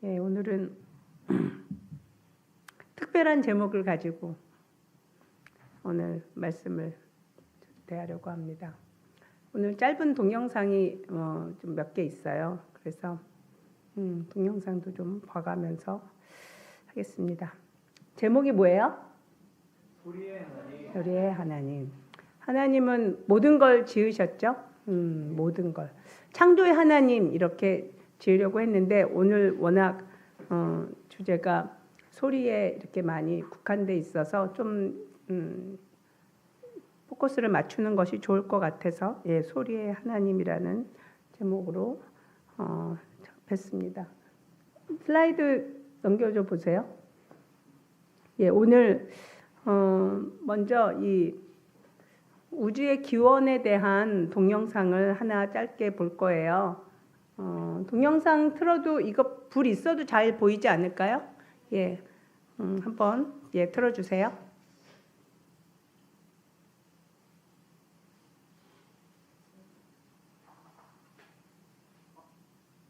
예, 오늘은 특별한 제목을 가지고 오늘 말씀을 대하려고 합니다. 오늘 짧은 동영상이 좀 몇 개 있어요. 그래서 동영상도 좀 봐가면서 하겠습니다. 제목이 뭐예요? 소리의 하나님. 소리의 하나님. 하나님은 모든 걸 지으셨죠? 모든 걸. 창조의 하나님 이렇게 지으려고 했는데 오늘 워낙 주제가 소리에 이렇게 많이 국한돼 있어서 좀 포커스를 맞추는 것이 좋을 것 같아서 소리의 하나님이라는 제목으로 접했습니다. 슬라이드 넘겨줘 보세요. 오늘 먼저 이 우주의 기원에 대한 동영상을 하나 짧게 볼 거예요. 동영상 틀어도 이거 불 있어도 잘 보이지 않을까요? 한번 틀어주세요.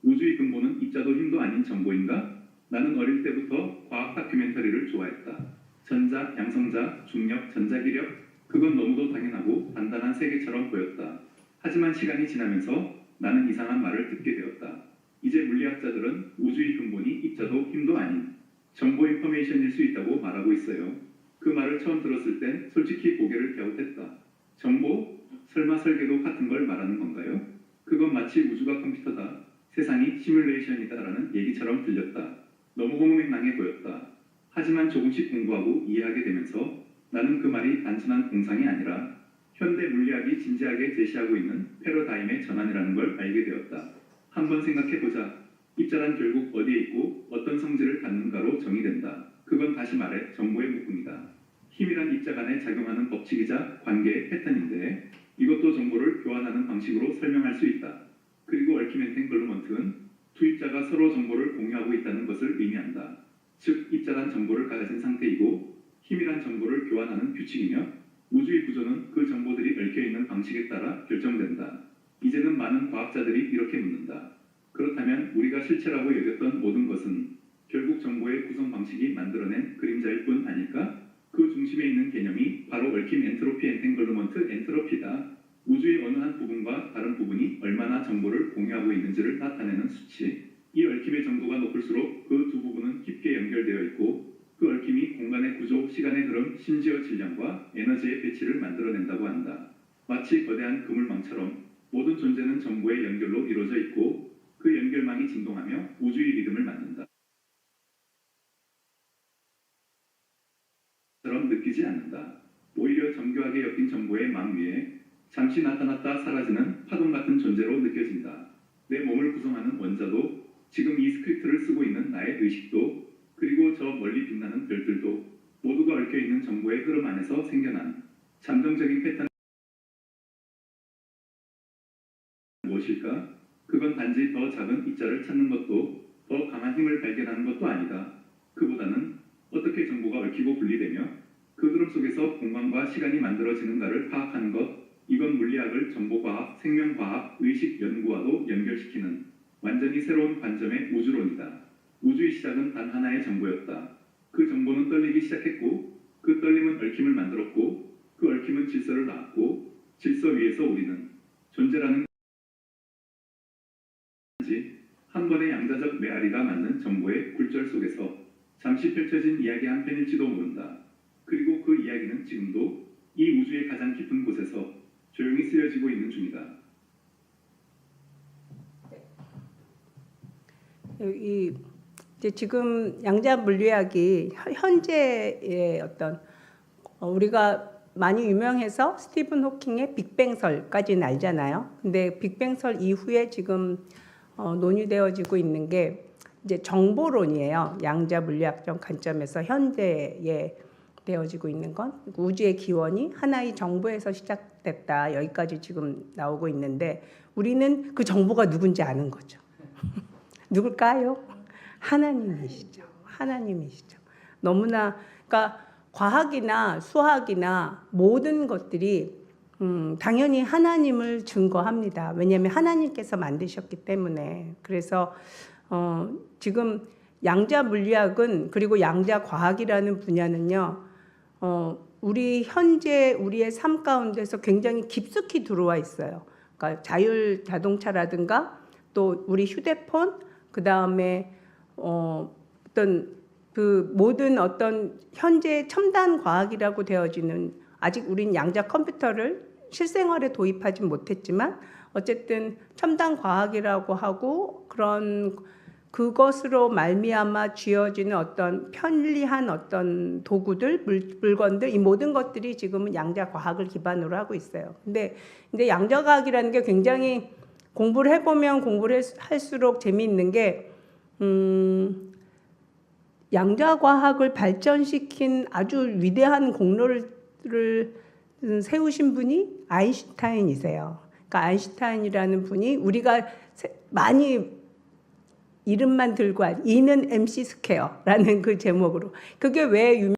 우주의 근본은 입자도 힘도 아닌 정보인가? 나는 어릴 때부터 과학 다큐멘터리를 좋아했다. 전자, 양성자, 중력, 전자기력, 그건 너무도 당연하고 단단한 세계처럼 보였다. 하지만 시간이 지나면서 나는 이상한 말을 듣게 되었다. 이제 물리학자들은 우주의 근본이 입자도 힘도 아닌 정보 인포메이션일 수 있다고 말하고 있어요. 그 말을 처음 들었을 땐 솔직히 고개를 갸웃했다. 정보? 설마 설계도 같은 걸 말하는 건가요? 그건 마치 우주가 컴퓨터다. 세상이 시뮬레이션이다라는 얘기처럼 들렸다. 너무 호응맹랑해 보였다. 하지만 조금씩 공부하고 이해하게 되면서 나는 그 말이 단순한 공상이 아니라 현대 물리학이 진지하게 제시하고 있는 패러다임의 전환이라는 걸 알게 되었다. 한번 생각해보자. 입자란 결국 어디에 있고 어떤 성질을 갖는가로 정의된다. 그건 다시 말해 정보의 묶음이다. 힘이란 입자 간에 작용하는 법칙이자 관계의 패턴인데 이것도 정보를 교환하는 방식으로 설명할 수 있다. 그리고 얼키메트 엔글루먼트는 두 입자가 서로 정보를 공유하고 있다는 것을 의미한다. 즉 입자란 정보를 가진 상태이고 힘이란 정보를 교환하는 규칙이며 우주의 구조는 그 정보들이 얽혀있는 방식에 따라 결정된다. 이제는 많은 과학자들이 이렇게 묻는다. 그렇다면 우리가 실체라고 여겼던 모든 것은 결국 정보의 구성 방식이 만들어낸 그림자일 뿐 아닐까? 그 중심에 있는 개념이 바로 얽힘 엔트로피 엔탱글루먼트 엔트로피다. 우주의 어느 한 부분과 다른 부분이 얼마나 정보를 공유하고 있는지를 나타내는 수치. 이 얽힘의 정도가 높을수록 그 두 부분은 깊게 연결되어 있고 그 얽힘이 공간의 구조, 시간의 흐름, 심지어 질량과 에너지의 배치를 만들어낸다고 한다. 마치 거대한 그물망처럼 모든 존재는 정보의 연결로 이루어져 있고 그 연결망이 진동하며 우주의 리듬을 만든다. 처럼 느끼지 않는다. 오히려 정교하게 엮인 정보의 망 위에 잠시 나타났다 사라지는 파동 같은 존재로 느껴진다. 내 몸을 구성하는 원자도 지금 이 스크립트를 쓰고 있는 나의 의식도 그리고 저 멀리 빛나는 별들도 모두가 얽혀있는 정보의 흐름 안에서 생겨난 잠정적인 패턴 무엇일까? 그건 단지 더 작은 입자를 찾는 것도 더 강한 힘을 발견하는 것도 아니다. 그보다는 어떻게 정보가 얽히고 분리되며 그 흐름 속에서 공간과 시간이 만들어지는가를 파악하는 것. 이건 물리학을 정보과학, 생명과학, 의식 연구와도 연결시키는 완전히 새로운 관점의 우주론이다. 우주의 시작은 단 하나의 정보였다. 그 정보는 떨리기 시작했고 그 떨림은 얽힘을 만들었고 그 얽힘은 질서를 낳았고 질서 위에서 우리는 존재라는 한 번의 양자적 메아리가 맞는 정보의 굴절 속에서 잠시 펼쳐진 이야기 한 편일지도 모른다. 그리고 그 이야기는 지금도 이 우주의 가장 깊은 곳에서 조용히 쓰여지고 있는 중이다. 이제 지금 양자 물리학이 현재의 어떤 우리가 많이 유명해서 스티븐 호킹의 빅뱅설까지는 알잖아요. 근데 빅뱅설 이후에 지금 논의되어지고 있는 게 이제 정보론이에요. 양자 물리학적 관점에서 현재에 되어지고 있는 건 우주의 기원이 하나의 정보에서 시작됐다. 여기까지 지금 나오고 있는데 우리는 그 정보가 누군지 아는 거죠. 누굴까요? 하나님이시죠. 하나님이시죠. 너무나 그러니까 과학이나 수학이나 모든 것들이 당연히 하나님을 증거합니다. 왜냐하면 하나님께서 만드셨기 때문에. 그래서 지금 양자 물리학은 그리고 양자 과학이라는 분야는요. 우리 현재 우리의 삶 가운데서 굉장히 깊숙이 들어와 있어요. 그러니까 자율 자동차라든가 또 우리 휴대폰, 그 다음에 어떤 그 모든 어떤 현재 첨단 과학이라고 되어지는, 아직 우린 양자 컴퓨터를 실생활에 도입하지 못했지만 어쨌든 첨단 과학이라고 하고 그런 그것으로 말미암아 쥐어지는 어떤 편리한 어떤 도구들, 물건들, 이 모든 것들이 지금은 양자 과학을 기반으로 하고 있어요. 근데 양자 과학이라는 게 굉장히 공부를 해보면 공부를 할수록 재미있는 게 양자 과학을 발전시킨 아주 위대한 공로를 세우신 분이 아인슈타인이세요. 그러니까 아인슈타인이라는 분이 우리가 많이 이름만 들고 E는 MC 스퀘어라는 그 제목으로, 그게 왜 유명?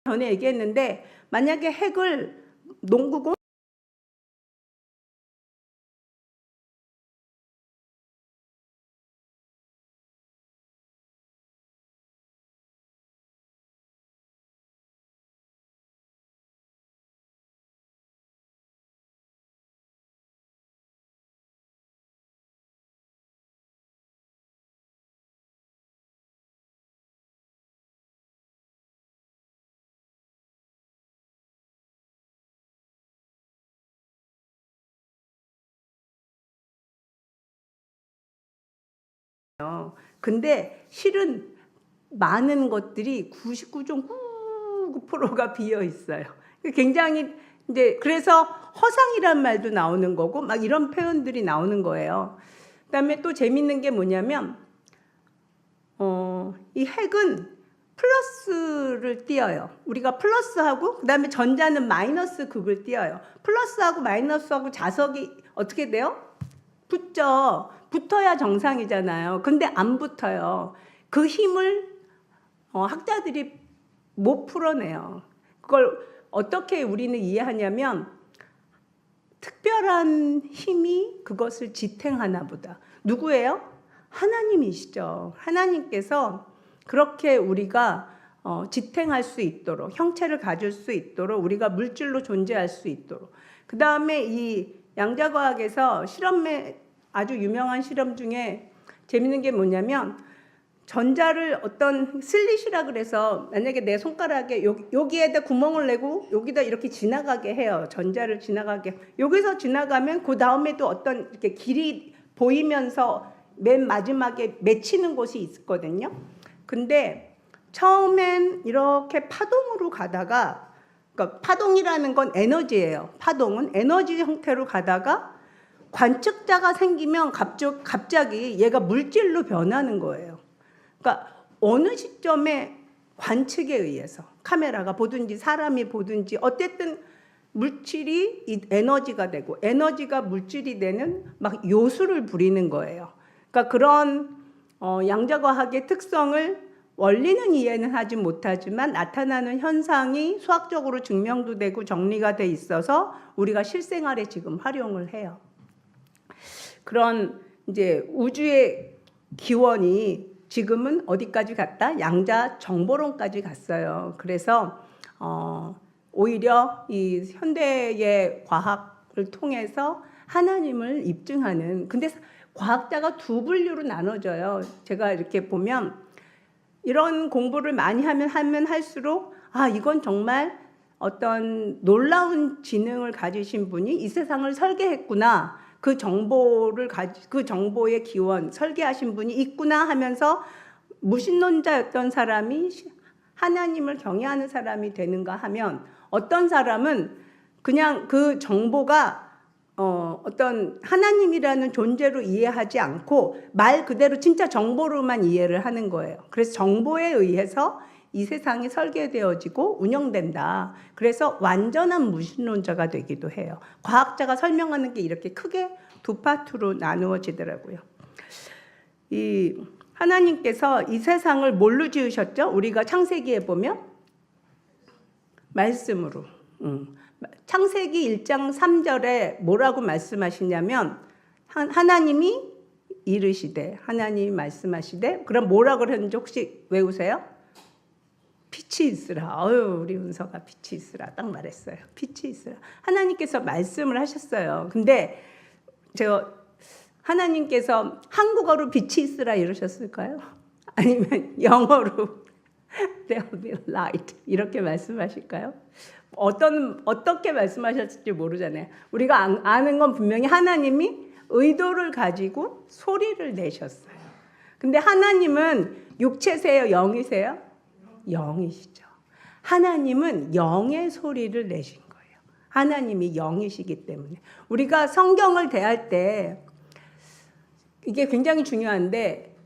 전에 얘기했는데, 만약에 핵을 농구공 근데 실은 많은 것들이 99.99%가 비어 있어요. 굉장히 이제 그래서 허상이란 말도 나오는 거고 막 이런 표현들이 나오는 거예요. 그다음에 또 재밌는 게 뭐냐면 이 핵은 플러스를 띄어요. 우리가 플러스하고 그다음에 전자는 마이너스 극을 띄어요. 플러스하고 마이너스하고 자석이 어떻게 돼요? 붙죠. 붙어야 정상이잖아요. 근데 안 붙어요. 그 힘을 학자들이 못 풀어내요. 그걸 어떻게 우리는 이해하냐면, 특별한 특별한 힘이 그것을 지탱하나 보다. 누구예요? 하나님이시죠. 하나님께서 그렇게 우리가 지탱할 수 있도록, 형체를 가질 수 있도록, 우리가 물질로 존재할 수 있도록. 그 다음에 이 양자과학에서 실험에 아주 유명한 실험 중에 재밌는 게 뭐냐면, 전자를 어떤 슬릿이라 그래서 만약에 내 손가락에 여기에다 구멍을 내고 여기다 이렇게 지나가게 해요. 전자를 지나가게. 여기서 지나가면 그 다음에도 어떤 이렇게 길이 보이면서 맨 마지막에 맺히는 곳이 있거든요. 근데 처음엔 이렇게 파동으로 가다가, 그러니까 파동이라는 건 에너지예요. 파동은 에너지 형태로 가다가 관측자가 생기면 갑자기 얘가 물질로 변하는 거예요. 그러니까 어느 시점에 관측에 의해서 카메라가 보든지 사람이 보든지 어쨌든 물질이 이 에너지가 되고 에너지가 물질이 되는 막 요술을 부리는 거예요. 그러니까 그런 양자과학의 특성을 원리는 이해는 하지 못하지만 나타나는 현상이 수학적으로 증명도 되고 정리가 돼 있어서 우리가 실생활에 지금 활용을 해요. 그런 이제 우주의 기원이 지금은 어디까지 갔다? 양자 정보론까지 갔어요. 그래서 오히려 이 현대의 과학을 통해서 하나님을 입증하는, 근데 과학자가 두 분류로 나눠져요. 제가 이렇게 보면 이런 공부를 많이 하면 할수록 이건 정말 어떤 놀라운 지능을 가지신 분이 이 세상을 설계했구나. 그 정보의 기원 설계하신 분이 있구나 하면서 무신론자였던 사람이 하나님을 경외하는 사람이 되는가 하면, 어떤 사람은 그냥 그 정보가 어떤 하나님이라는 존재로 이해하지 않고 말 그대로 진짜 정보로만 이해를 하는 거예요. 그래서 정보에 의해서 이 세상이 설계되어지고 운영된다. 그래서 완전한 무신론자가 되기도 해요. 과학자가 설명하는 게 이렇게 크게 두 파트로 나누어지더라고요. 이 하나님께서 이 세상을 뭘로 지으셨죠? 우리가 창세기에 보면 말씀으로. 창세기 1장 3절에 뭐라고 말씀하시냐면, 하나님이 이르시되, 하나님이 말씀하시되, 그럼 뭐라고 그랬는지 혹시 외우세요? 빛이 있으라. 우리 은서가 빛이 있으라 딱 말했어요. 빛이 있으라. 하나님께서 말씀을 하셨어요. 근데 하나님께서 한국어로 빛이 있으라 이러셨을까요? 아니면 영어로 There will be light 이렇게 말씀하실까요? 어떻게 말씀하셨을지 모르잖아요. 우리가 아는 건 분명히 하나님이 의도를 가지고 소리를 내셨어요. 근데 하나님은 육체세요? 영이세요? 영이시죠. 하나님은 영의 소리를 내신 거예요. 하나님이 영이시기 때문에. 우리가 성경을 대할 때 이게 굉장히 중요한데,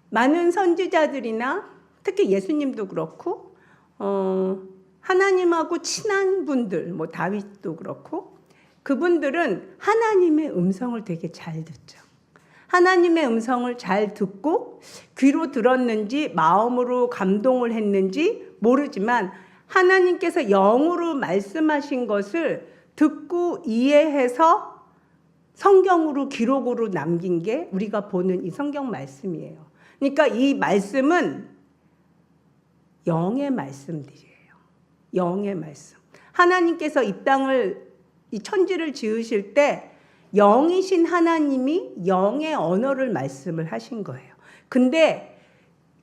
많은 선지자들이나 특히 예수님도 그렇고 하나님하고 친한 분들, 뭐 다윗도 그렇고, 그분들은 하나님의 음성을 되게 잘 듣죠. 하나님의 음성을 잘 듣고 귀로 들었는지 마음으로 감동을 했는지 모르지만 하나님께서 영으로 말씀하신 것을 듣고 이해해서 성경으로 기록으로 남긴 게 우리가 보는 이 성경 말씀이에요. 그러니까 이 말씀은 영의 말씀들이에요. 영의 말씀. 하나님께서 이 천지를 지으실 때 영이신 하나님이 영의 언어를 말씀을 하신 거예요. 근데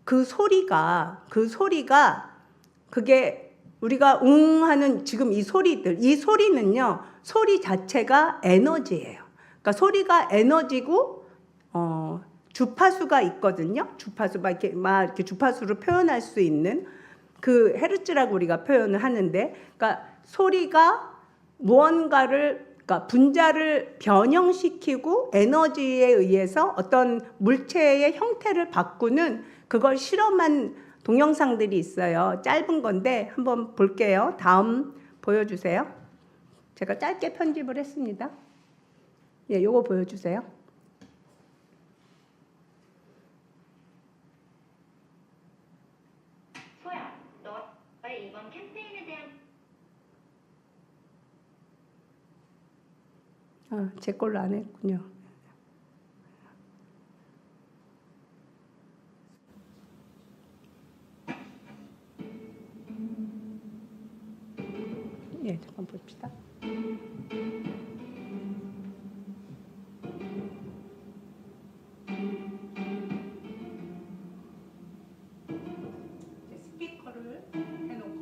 그 소리가 그게 우리가 하는 지금 이 소리는요, 소리 자체가 에너지예요. 그러니까 소리가 에너지고 주파수가 있거든요. 주파수 이렇게 주파수로 표현할 수 있는 그 헤르츠라고 우리가 표현을 하는데, 그러니까 소리가 무언가를, 그러니까 분자를 변형시키고 에너지에 의해서 어떤 물체의 형태를 바꾸는, 그걸 실험한 동영상들이 있어요. 짧은 건데 한번 볼게요. 다음 보여주세요. 제가 짧게 편집을 했습니다. 예, 요거 보여주세요. 소야, 너의 2번 캠페인에 대한. 제 걸로 안 했군요. 예, 잠깐 봅시다. 스피커를 해놓고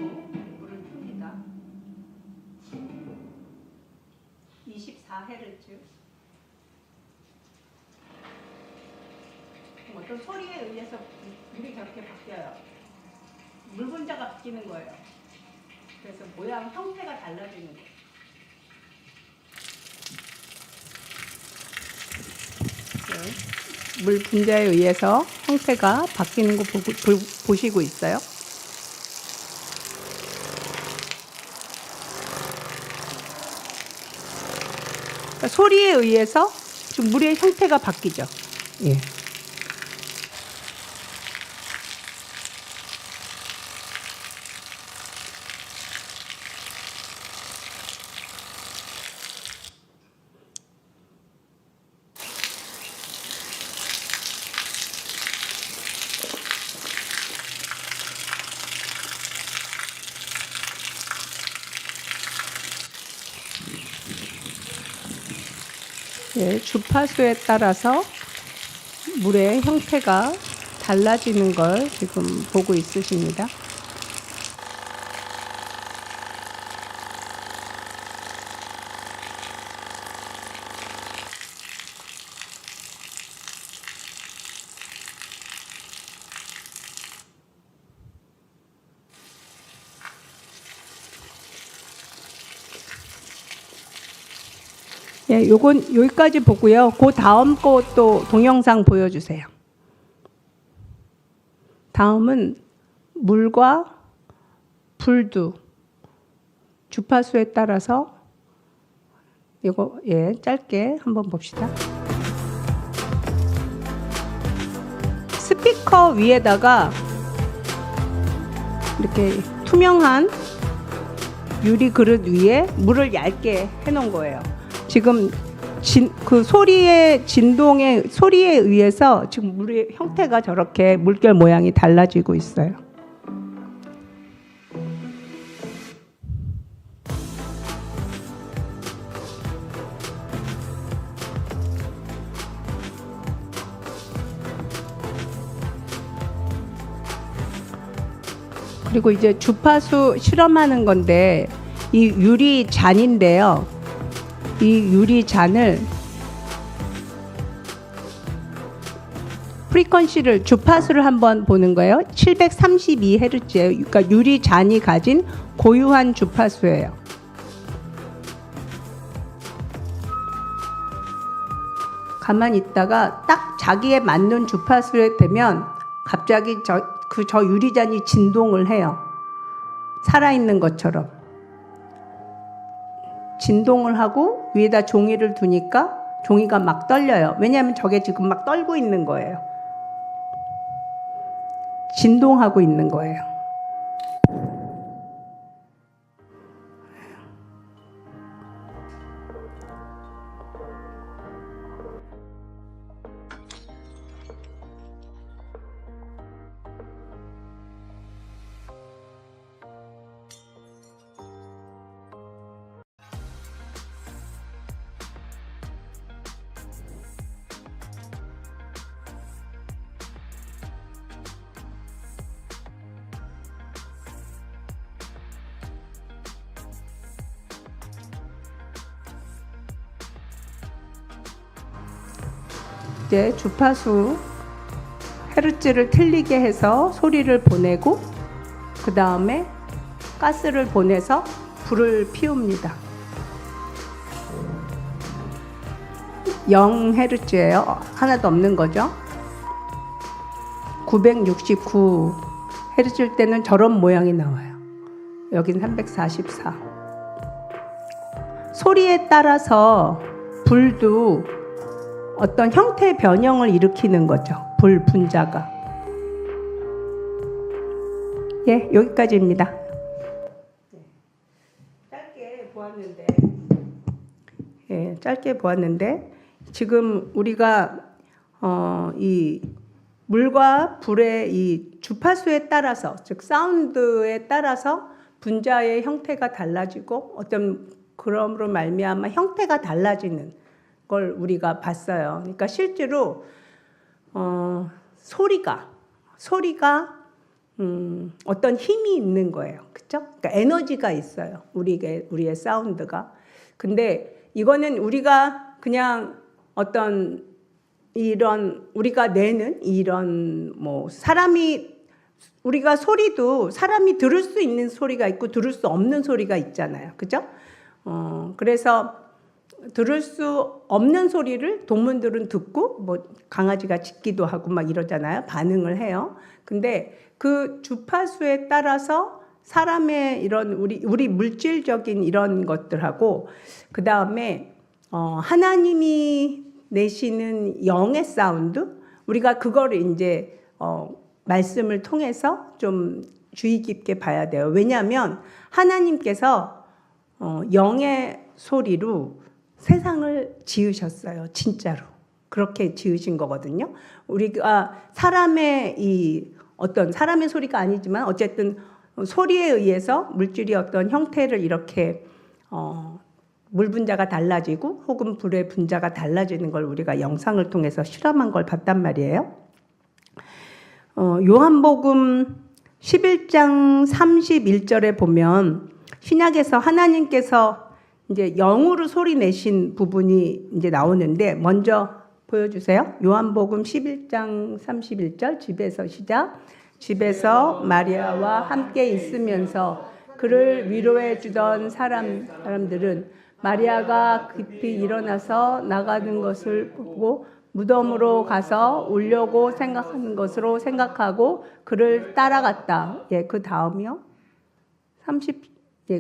불을 풉니다. 24Hz. 어떤 소리에 의해서 물이 저렇게 바뀌어요. 물 분자가 바뀌는 거예요. 그래서 모양 형태가 달라지는 거예요. 네. 물 분자에 의해서 형태가 바뀌는 거 보시고 있어요. 그러니까 소리에 의해서 좀 물의 형태가 바뀌죠. 예. 예, 주파수에 따라서 물의 형태가 달라지는 걸 지금 보고 있으십니다. 예, 요건 여기까지 보고요. 그 다음 것도 동영상 보여주세요. 다음은 물과 불도 주파수에 따라서 이거 짧게 한번 봅시다. 스피커 위에다가 이렇게 투명한 유리 그릇 위에 물을 얇게 해놓은 거예요. 지금 그 소리의 진동의 소리에 의해서 지금 물의 형태가 저렇게 물결 모양이 달라지고 있어요. 그리고 이제 주파수 실험하는 건데 이 유리 잔인데요. 이 유리 잔을 프리퀀시를 주파수를 한번 보는 거예요. 732Hz예요. 그러니까 유리 잔이 가진 고유한 주파수예요. 가만히 있다가 딱 자기에 맞는 주파수에 되면 갑자기 저 유리잔이 진동을 해요. 살아있는 것처럼. 진동을 하고 위에다 종이를 두니까 종이가 막 떨려요. 왜냐하면 저게 지금 막 떨고 있는 거예요. 진동하고 있는 거예요. 이제 주파수 헤르츠를 틀리게 해서 소리를 보내고 그 다음에 가스를 보내서 불을 피웁니다. 0Hz예요. 하나도 없는 거죠. 969Hz일 때는 저런 모양이 나와요. 여긴 344. 소리에 따라서 불도 어떤 형태의 변형을 일으키는 거죠. 불 분자가. 예, 여기까지입니다. 짧게 보았는데 예, 짧게 보았는데 지금 우리가 이 물과 불의 이 주파수에 따라서, 즉 사운드에 따라서 분자의 형태가 달라지고 어떤 그럼으로 말미암아 형태가 달라지는 걸 우리가 봤어요. 그러니까 실제로 소리가 어떤 힘이 있는 거예요. 그렇죠? 그러니까 에너지가 있어요. 우리의 사운드가. 근데 이거는 우리가 그냥 어떤 이런 우리가 내는 이런 뭐 우리가 소리도 사람이 들을 수 있는 소리가 있고 들을 수 없는 소리가 있잖아요. 그죠? 그래서 들을 수 없는 소리를 동물들은 듣고 뭐 강아지가 짖기도 하고 막 이러잖아요. 반응을 해요. 근데 그 주파수에 따라서 사람의 이런 우리 물질적인 이런 것들하고 그 다음에 하나님이 내시는 영의 사운드, 우리가 그거를 이제 말씀을 통해서 좀 주의 깊게 봐야 돼요. 왜냐하면 하나님께서 영의 소리로 세상을 지으셨어요. 진짜로 그렇게 지으신 거거든요. 우리가 사람의 소리가 아니지만 어쨌든 소리에 의해서 물질이 어떤 형태를 이렇게 물 분자가 달라지고 혹은 불의 분자가 달라지는 걸 우리가 영상을 통해서 실험한 걸 봤단 말이에요. 요한복음 11장 31절에 보면 신약에서 하나님께서 이제 영으로 소리 내신 부분이 이제 나오는데 먼저 보여주세요. 요한복음 11장 31절 집에서 시작. 집에서 마리아와 함께 있으면서 그를 위로해 주던 사람들은 마리아가 급히 일어나서 나가는 것을 보고 무덤으로 가서 울려고 생각하는 것으로 생각하고 그를 따라갔다. 예, 그 다음이요.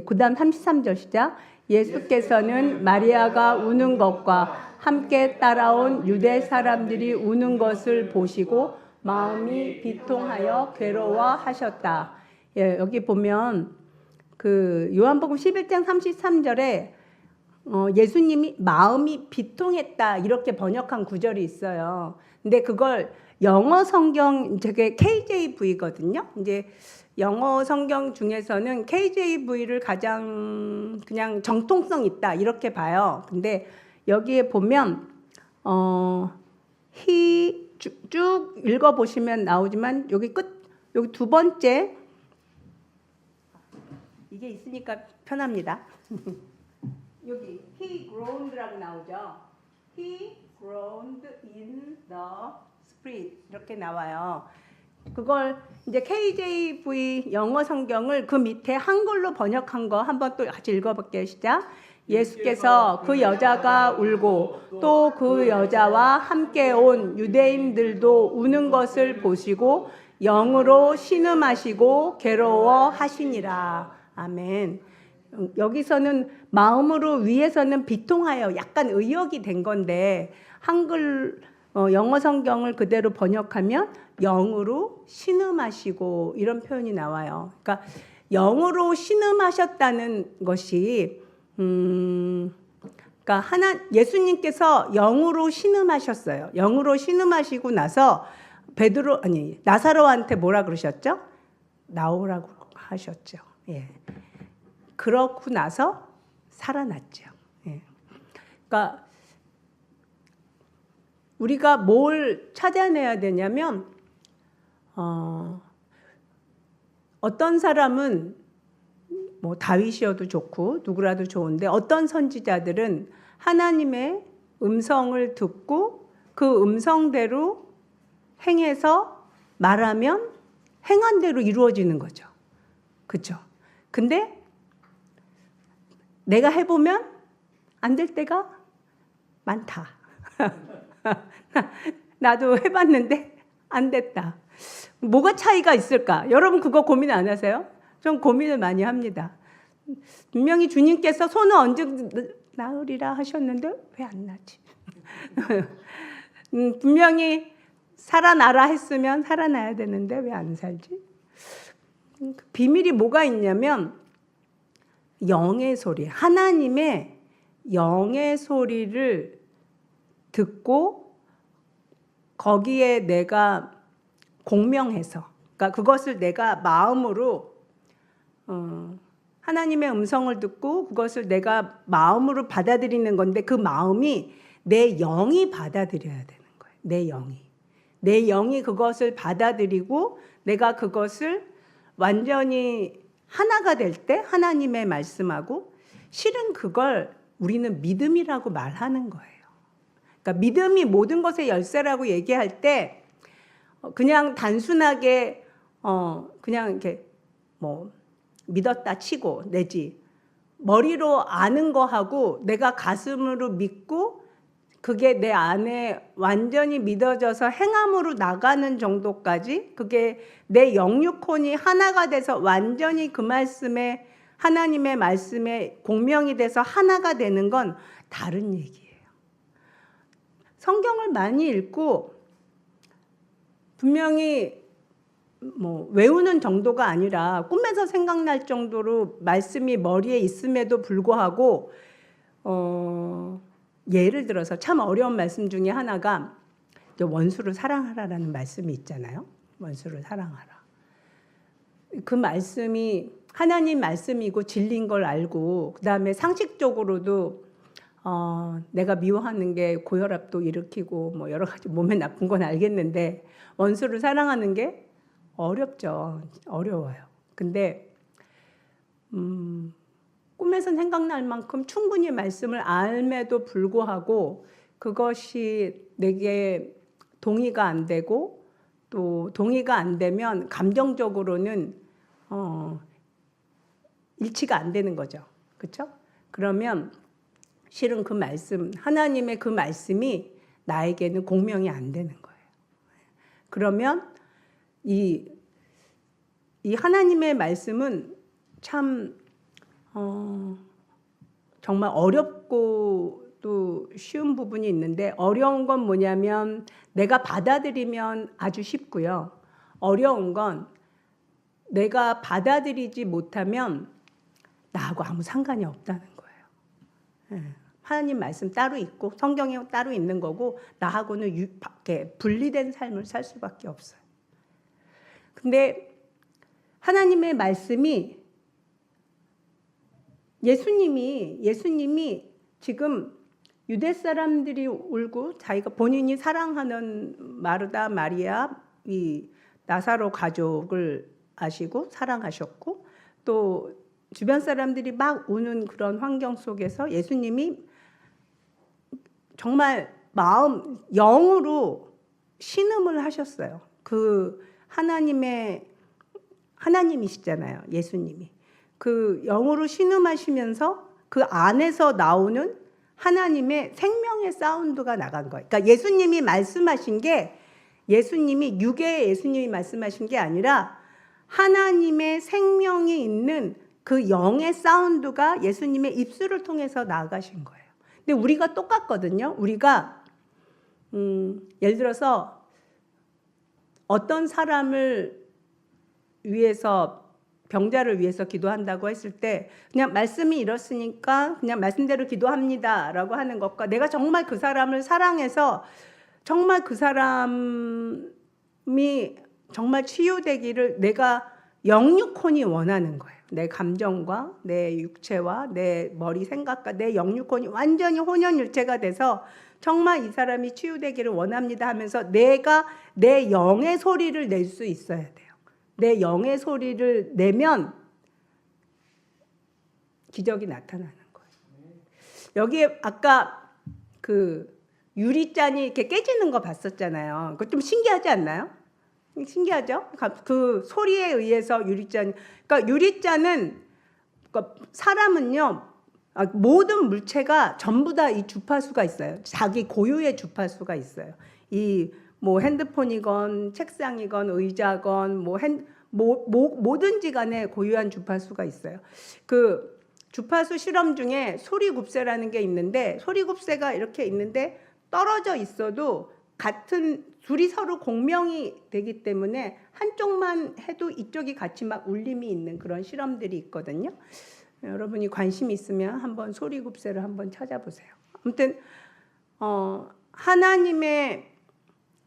그다음 33절 시작. 예수께서는 마리아가 우는 것과 함께 따라온 유대 사람들이 우는 것을 보시고 마음이 비통하여 괴로워하셨다. 예, 여기 보면 그 요한복음 11장 33절에 예수님이 마음이 비통했다 이렇게 번역한 구절이 있어요. 근데 그걸 영어 성경 저게 KJV거든요. 이제 영어 성경 중에서는 KJV를 가장 그냥 정통성 있다 이렇게 봐요. 근데 여기에 보면 쭉 읽어 보시면 나오지만 여기 두 번째 이게 있으니까 편합니다. 여기 he groaned라고 나오죠. He groaned in the spirit 이렇게 나와요. 그걸 이제 KJV 영어 성경을 그 밑에 한글로 번역한 거 한번 또 같이 읽어볼게요. 시작. 예수께서 그 여자가 울고 또 그 여자와 함께 온 유대인들도 우는 것을 보시고 영으로 신음하시고 괴로워하시니라. 아멘. 여기서는 마음으로 위에서는 비통하여 약간 의역이 된 건데 한글 영어 성경을 그대로 번역하면 영으로 신음하시고 이런 표현이 나와요. 그러니까 영으로 신음하셨다는 것이 그러니까 예수님께서 영으로 신음하셨어요. 영으로 신음하시고 나서 나사로한테 뭐라 그러셨죠? 나오라고 하셨죠. 예. 그렇고 나서 살아났죠. 예. 그러니까 우리가 뭘 찾아내야 되냐면 어떤 사람은 뭐 다윗이어도 좋고 누구라도 좋은데 어떤 선지자들은 하나님의 음성을 듣고 그 음성대로 행해서 말하면 행한 대로 이루어지는 거죠. 그렇죠? 근데 내가 해보면 안 될 때가 많다. 나도 해봤는데 안 됐다. 뭐가 차이가 있을까? 여러분 그거 고민 안 하세요? 좀 고민을 많이 합니다. 분명히 주님께서 손을 언제 나으리라 하셨는데 왜 안 나지? 분명히 살아나라 했으면 살아나야 되는데 왜 안 살지? 비밀이 뭐가 있냐면 영의 소리, 하나님의 영의 소리를 듣고 거기에 내가 공명해서, 그러니까 그것을 내가 마음으로 하나님의 음성을 듣고 그것을 내가 마음으로 받아들이는 건데, 그 마음이 내 영이 받아들여야 되는 거예요. 내 영이 그것을 받아들이고 내가 그것을 완전히 하나가 될 때 하나님의 말씀하고, 실은 그걸 우리는 믿음이라고 말하는 거예요. 그러니까 믿음이 모든 것의 열쇠라고 얘기할 때 그냥 단순하게 그냥 이렇게 뭐 믿었다 치고 내지 머리로 아는 거하고 내가 가슴으로 믿고 그게 내 안에 완전히 믿어져서 행함으로 나가는 정도까지, 그게 내 영육혼이 하나가 돼서 완전히 그 말씀에, 하나님의 말씀에 공명이 돼서 하나가 되는 건 다른 얘기예요. 성경을 많이 읽고 분명히 뭐 외우는 정도가 아니라 꿈에서 생각날 정도로 말씀이 머리에 있음에도 불구하고 예를 들어서 참 어려운 말씀 중에 하나가 원수를 사랑하라라는 말씀이 있잖아요. 원수를 사랑하라. 그 말씀이 하나님 말씀이고 진리인 걸 알고, 그 다음에 상식적으로도 내가 미워하는 게 고혈압도 일으키고 뭐 여러 가지 몸에 나쁜 건 알겠는데 원수를 사랑하는 게 어렵죠. 어려워요. 근데 꿈에서 생각날 만큼 충분히 말씀을 알매도 불구하고 그것이 내게 동의가 안 되고, 또 동의가 안 되면 감정적으로는 일치가 안 되는 거죠. 그렇죠? 그러면 실은 그 말씀, 하나님의 그 말씀이 나에게는 공명이 안 되는 거예요. 그러면 이 하나님의 말씀은 참 정말 어렵고 또 쉬운 부분이 있는데, 어려운 건 뭐냐면 내가 받아들이면 아주 쉽고요. 어려운 건 내가 받아들이지 못하면 나하고 아무 상관이 없다는 거예요. 하나님 말씀 따로 있고 성경이 따로 있는 거고 나하고는 분리된 삶을 살 수밖에 없어요. 근데 하나님의 말씀이 예수님이 지금 유대 사람들이 울고 자기가 본인이 사랑하는 마르다, 마리아, 이 나사로 가족을 아시고 사랑하셨고, 또 주변 사람들이 막 우는 그런 환경 속에서 예수님이 정말 영으로 신음을 하셨어요. 그 하나님이시잖아요. 예수님이. 그 영으로 신음하시면서 그 안에서 나오는 하나님의 생명의 사운드가 나간 거예요. 그러니까 예수님이 말씀하신 게, 예수님이 육의 예수님이 말씀하신 게 아니라 하나님의 생명이 있는 그 영의 사운드가 예수님의 입술을 통해서 나아가신 거예요. 근데 우리가 똑같거든요. 우리가 예를 들어서 어떤 사람을 위해서, 병자를 위해서 기도한다고 했을 때 그냥 말씀이 이렇으니까 그냥 말씀대로 기도합니다라고 하는 것과, 내가 정말 그 사람을 사랑해서 정말 그 사람이 정말 치유되기를 내가 영육혼이 원하는 거예요. 내 감정과 내 육체와 내 머리 생각과 내 영육혼이 완전히 혼연일체가 돼서 정말 이 사람이 치유되기를 원합니다 하면서 내가 내 영의 소리를 낼 수 있어야 돼요. 내 영의 소리를 내면 기적이 나타나는 거예요. 여기에 아까 그 유리잔이 이렇게 깨지는 거 봤었잖아요. 그거 좀 신기하지 않나요? 신기하죠? 그 소리에 의해서 그러니까 유리잔은, 그러니까 사람은요, 모든 물체가 전부 다 이 주파수가 있어요. 자기 고유의 주파수가 있어요. 이 뭐 핸드폰이건 책상이건 의자건 뭐든지 간에 고유한 주파수가 있어요. 그 주파수 실험 중에 소리굽새라는 게 있는데, 소리굽새가 이렇게 있는데 떨어져 있어도 같은 둘이 서로 공명이 되기 때문에 한쪽만 해도 이쪽이 같이 막 울림이 있는 그런 실험들이 있거든요. 여러분이 관심 있으면 한번 소리굽새를 한번 찾아보세요. 아무튼 하나님의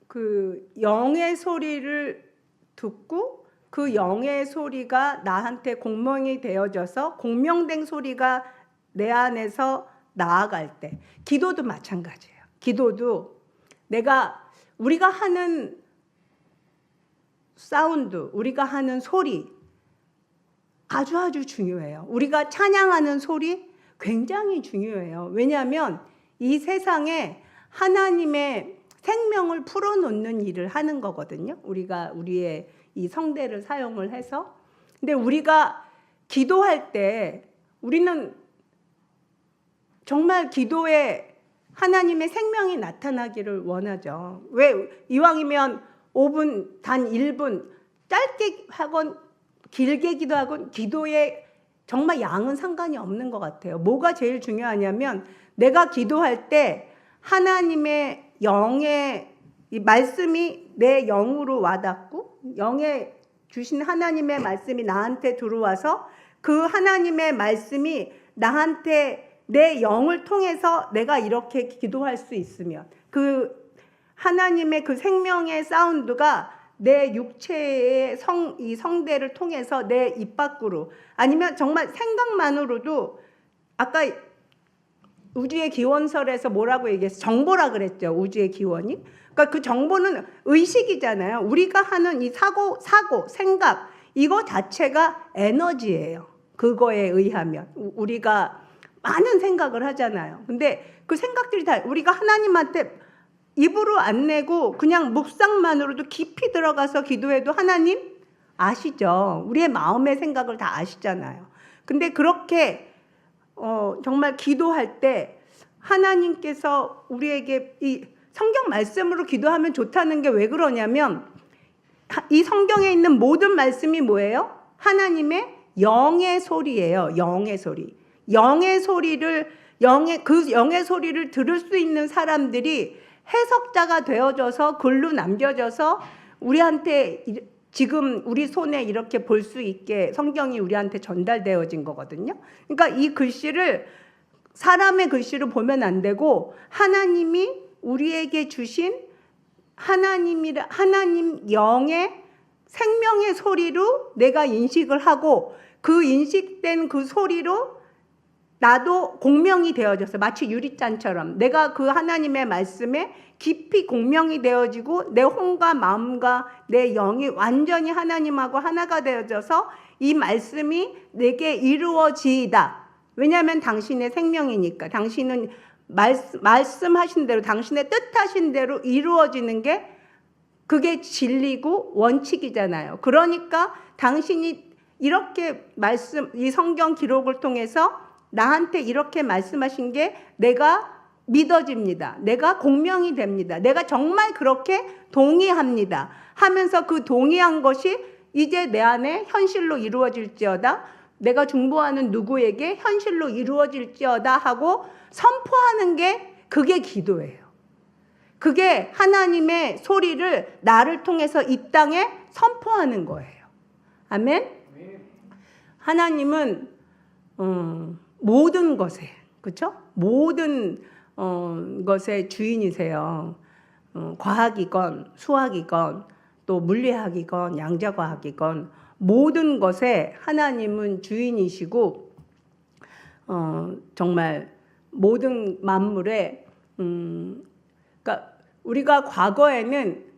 그 영의 소리를 듣고 그 영의 소리가 나한테 공명이 되어져서 공명된 소리가 내 안에서 나아갈 때, 기도도 마찬가지예요. 기도도 우리가 하는 사운드, 우리가 하는 소리 아주 중요해요. 우리가 찬양하는 소리 굉장히 중요해요. 왜냐하면 이 세상에 하나님의 생명을 풀어놓는 일을 하는 거거든요. 우리가 우리의 이 성대를 사용을 해서. 근데 우리가 기도할 때 우리는 정말 기도에 하나님의 생명이 나타나기를 원하죠. 왜? 이왕이면 5분, 단 1분 짧게 하건 길게 기도하건 기도에 정말 양은 상관이 없는 것 같아요. 뭐가 제일 중요하냐면 내가 기도할 때 하나님의 영의 이 말씀이 내 영으로 와닿고 영에 주신 하나님의 말씀이 나한테 들어와서 그 하나님의 말씀이 나한테 내 영을 통해서 내가 이렇게 기도할 수 있으면 그 하나님의 그 생명의 사운드가 내 육체의 이 성대를 통해서 내 입 밖으로, 아니면 정말 생각만으로도 아까 우주의 기원설에서 뭐라고 얘기했어요? 정보라 그랬죠. 우주의 기원이. 그러니까 그 정보는 의식이잖아요. 우리가 하는 이 사고, 생각 이거 자체가 에너지예요. 그거에 의하면 우리가 많은 생각을 하잖아요. 근데 그 생각들이 다 우리가 하나님한테 입으로 안 내고 그냥 묵상만으로도 깊이 들어가서 기도해도 하나님 아시죠? 우리의 마음의 생각을 다 아시잖아요. 근데 그렇게 정말 기도할 때 하나님께서 우리에게 이 성경 말씀으로 기도하면 좋다는 게 왜 그러냐면 이 성경에 있는 모든 말씀이 뭐예요? 하나님의 영의 소리예요. 영의 소리. 영의 소리를 들을 수 있는 사람들이 해석자가 되어져서 글로 남겨져서 우리한테 지금 우리 손에 이렇게 볼 수 있게 성경이 우리한테 전달되어진 거거든요. 그러니까 이 글씨를 사람의 글씨로 보면 안 되고 하나님이 우리에게 주신 하나님 영의 생명의 소리로 내가 인식을 하고 그 인식된 그 소리로 나도 공명이 되어져서 마치 유리잔처럼 내가 그 하나님의 말씀에 깊이 공명이 되어지고 내 혼과 마음과 내 영이 완전히 하나님하고 하나가 되어져서 이 말씀이 내게 이루어지이다. 왜냐하면 당신의 생명이니까. 당신은 말씀하신 대로 당신의 뜻하신 대로 이루어지는 게 그게 진리고 원칙이잖아요. 그러니까 당신이 이렇게 이 성경 기록을 통해서 나한테 이렇게 말씀하신 게 내가 믿어집니다. 내가 공명이 됩니다. 내가 정말 그렇게 동의합니다. 하면서 그 동의한 것이 이제 내 안에 현실로 이루어질지어다. 내가 중보하는 누구에게 현실로 이루어질지어다 하고 선포하는 게 그게 기도예요. 그게 하나님의 소리를 나를 통해서 이 땅에 선포하는 거예요. 아멘? 하나님은 모든 것에, 그렇죠? 모든 것의 주인이세요. 과학이건 수학이건 또 물리학이건 양자과학이건 모든 것에 하나님은 주인이시고 정말 모든 만물에 그러니까 우리가 과거에는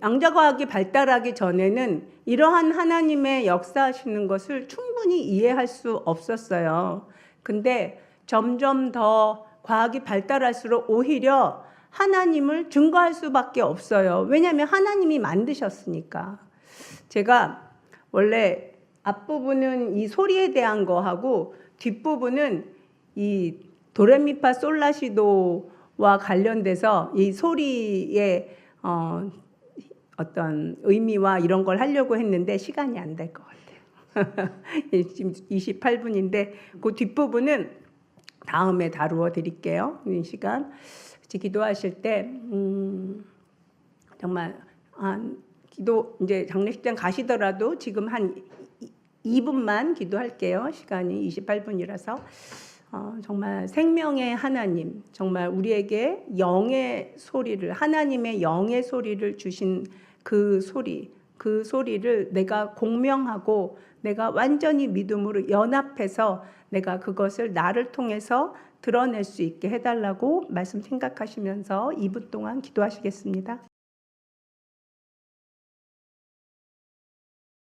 양자과학이 발달하기 전에는 이러한 하나님의 역사하시는 것을 충분히 이해할 수 없었어요. 근데 점점 더 과학이 발달할수록 오히려 하나님을 증거할 수밖에 없어요. 왜냐하면 하나님이 만드셨으니까. 제가 원래 앞부분은 이 소리에 대한 거하고 뒷부분은 이 도레미파 솔라시도와 관련돼서 이 소리의 어떤 의미와 이런 걸 하려고 했는데 시간이 안 될 것 같아요. 지금 28분인데 그 뒷부분은 다음에 다루어 드릴게요. 이 시간 기도하실 때 정말 기도 이제 장례식장 가시더라도 지금 한 2분만 기도할게요. 시간이 28분이라서 정말 생명의 하나님, 정말 우리에게 영의 소리를, 하나님의 영의 소리를 주신 그 소리를 내가 공명하고 내가 완전히 믿음으로 연합해서 내가 그것을 나를 통해서 드러낼 수 있게 해달라고 말씀 생각하시면서 2분 동안 기도하시겠습니다.